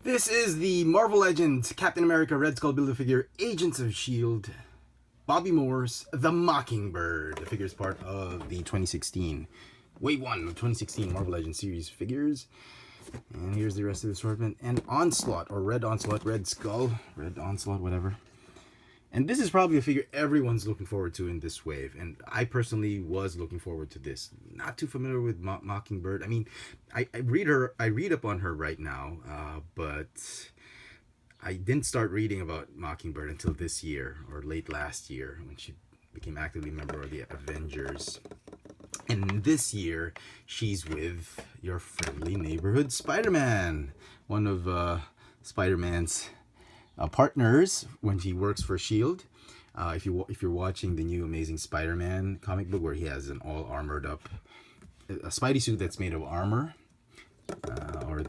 This is the Marvel Legends Captain America Red Skull Build-A-Figure Agents of S.H.I.E.L.D. Bobby Moore's The Mockingbird. The figure is part of the 2016 Wave 1 of 2016 Marvel Legends series figures. And here's the rest of the assortment. And Onslaught, or Red Onslaught, Red Skull, Red Onslaught, whatever. And this is probably a figure everyone's looking forward to in this wave. And I personally was looking forward to this. Not too familiar with Mockingbird. I mean, I read up on her right now, but I didn't start reading about Mockingbird until this year, or late last year, when she became actively a member of the Avengers. And this year, she's with your friendly neighborhood Spider-Man. One of Spider-Man's partners when he works for S.H.I.E.L.D. If you're watching the new Amazing Spider-Man comic book, where he has an all armored up a Spidey suit that's made of armor,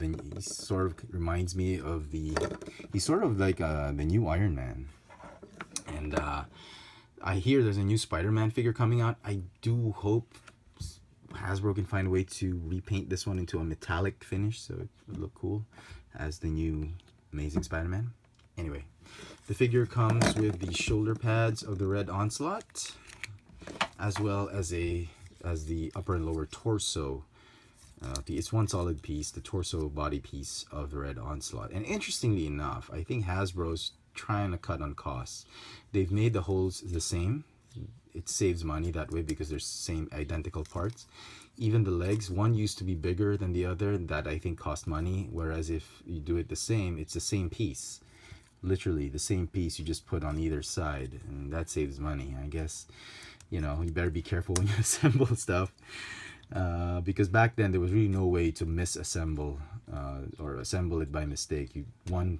he sort of reminds me of he's sort of like the new Iron Man. And I hear there's a new Spider-Man figure coming out. I do hope Hasbro can find a way to repaint this one into a metallic finish so it would look cool as the new Amazing Spider-Man. Anyway, the figure comes with the shoulder pads of the Red Onslaught, as well as the upper and lower torso. It's one solid piece, the torso body piece of the Red Onslaught. And interestingly enough, I think Hasbro's trying to cut on costs. They've made the holes the same. It saves money that way because they're same identical parts. Even the legs, one used to be bigger than the other. That I think cost money. Whereas if you do it the same, it's the same piece. Literally the same piece you just put on either side, and that saves money. I guess, you better be careful when you assemble stuff, because back then there was really no way to misassemble or assemble it by mistake. One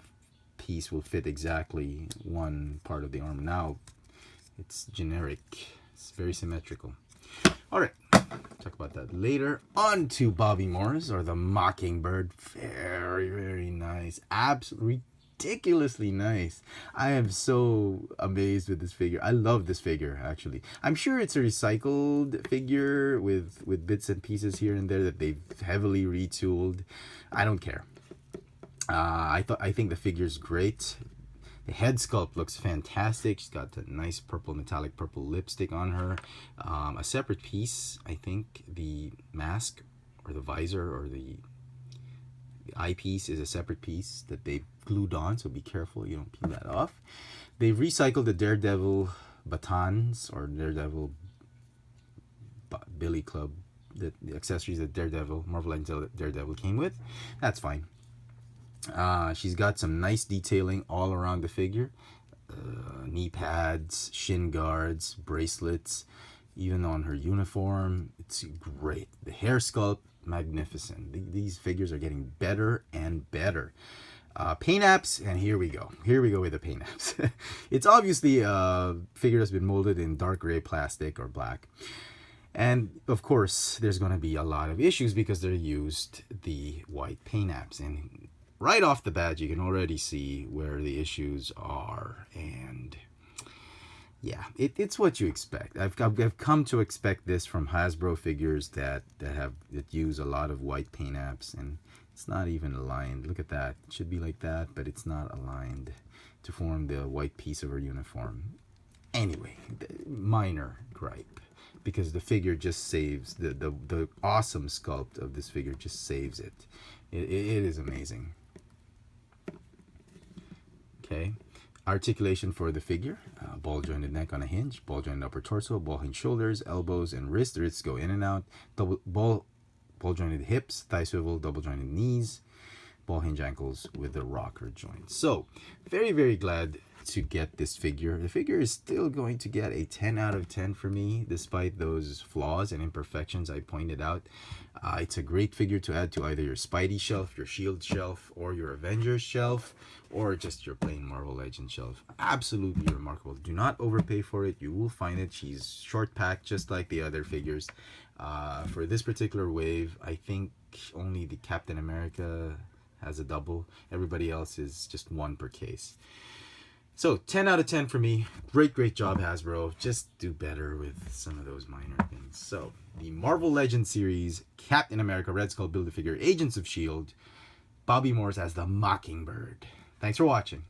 piece will fit exactly one part of the arm. Now it's generic. It's very symmetrical. All right, talk about that later. On to Bobby Moore's, or the Mockingbird. Very, very nice. Absolutely ridiculously nice. I am so amazed with this figure. I love this figure, actually. I'm sure it's a recycled figure with bits and pieces here and there that they've heavily retooled. I don't care. I think the figure's great. The head sculpt looks fantastic. She's got that nice metallic purple lipstick on her. A separate piece, I think the mask or the visor or the eyepiece is a separate piece that they've glued on, so be careful you don't peel that off. They've recycled the Daredevil batons, or Daredevil Billy Club, the accessories that Marvel Legends Daredevil came with. That's fine. She's got some nice detailing all around the figure. Knee pads, shin guards, bracelets, even on her uniform. It's great. The hair sculpt, magnificent. These figures are getting better and better. Paint apps, and here we go with the paint apps. It's obviously a figure that's been molded in dark gray plastic or black, and of course there's going to be a lot of issues because they used the white paint apps, and right off the bat you can already see where the issues are. And yeah, it's what you expect. I've come to expect this from Hasbro figures that use a lot of white paint apps, and it's not even aligned. Look at that. It should be like that, but it's not aligned to form the white piece of her uniform. Anyway, minor gripe, because the figure just saves the awesome sculpt of this figure, just saves it. It is amazing. Okay. Articulation for the figure: ball jointed neck on a hinge, ball jointed upper torso, ball hinge shoulders, elbows and wrists. The wrists go in and out. Ball jointed hips, thigh swivel, double jointed knees, ball hinge ankles with the rocker joint. So very, very glad to get this figure. The figure is still going to get a 10 out of 10 for me, despite those flaws and imperfections I pointed out. It's a great figure to add to either your Spidey shelf, your S.H.I.E.L.D. shelf, or your Avengers shelf, or just your plain Marvel Legends shelf. Absolutely remarkable. Do not overpay for it. You will find it. She's short packed just like the other figures. For this particular wave, I think only the Captain America has a double. Everybody else is just one per case. So 10 out of 10 for me. Great job, Hasbro. Just do better with some of those minor things. So the Marvel Legends series Captain America Red Skull Build-A-Figure Agents of S.H.I.E.L.D. Bobby Morse as the Mockingbird. Thanks for watching.